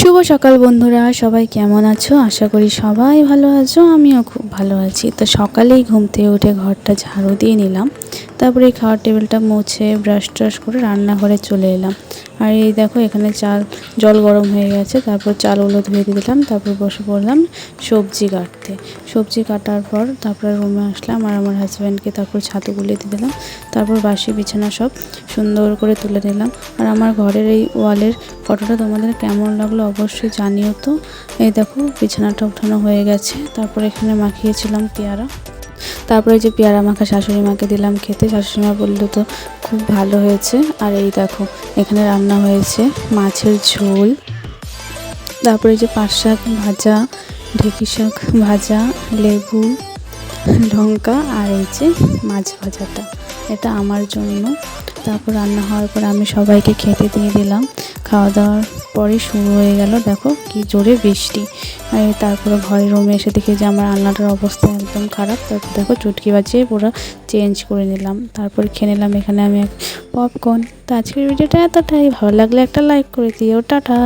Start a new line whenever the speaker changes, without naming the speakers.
শুভ সকাল বন্ধুরা, সবাই কেমন আছো? আশা করি সবাই ভালো আছো। আমিও খুব ভালো আছি। তো সকালেই ঘুম থেকে উঠে ঘরটা ঝাড়ু দিয়ে নিলাম, তারপরে এই খাওয়ার টেবিলটা মুছে ব্রাশ ট্রাশ করে রান্নাঘরে চলে এলাম। আর এই দেখো এখানে জল গরম হয়ে গেছে, তারপর চালগুলো ধুয়ে দিলাম, তারপর বসে পড়লাম সবজি কাটতে। সবজি কাটার পর তারপরে রুমে আসলাম আর আমার হাজব্যান্ডকে তারপর ছাতু গুলিয়ে দিয়ে দিলাম, তারপর বাসি বিছানা সব সুন্দর করে তুলে নিলাম। আর আমার ঘরের এই ওয়ালের ফটোটা তোমাদের কেমন লাগলো অবশ্যই জানিও তো। এই দেখো বিছানাটা উঠানো হয়ে গেছে, তারপর এখানে মাখিয়েছিলাম পেয়ারা, তারপরে যে পেয়ারা মাখা শাশুড়ি মাকে দিলাম খেতে। শাশুড়ি মা বললো তো খুব ভালো হয়েছে। আর এই দেখো এখানে রান্না হয়েছে মাছের ঝোল, তারপরে যে পাট শাক ভাজা, ঢেঁকি শাক ভাজা, লেবু, লঙ্কা, আর এই যে মাছ ভাজাটা, এটা আমার জন্য। তারপর রান্না হওয়ার পর আমি সবাইকে খেতে দিয়ে দিলাম। খাওয়া দাওয়ার পরে শুরু হয়ে গেল দেখো কি জোরে বৃষ্টি। আর তারপরে ঘরের রুমে এসে দেখি যে আমার রান্নাটার অবস্থা একদম খারাপ। তারপর দেখো চুটকি বাজিয়ে পুরো চেঞ্জ করে নিলাম, তারপর খেয়ে নিলাম এখানে আমি এক পপকর্ন। তো আজকের ভিডিওটা এতটাই, ভালো লাগলে একটা লাইক করে দিও। টাটা।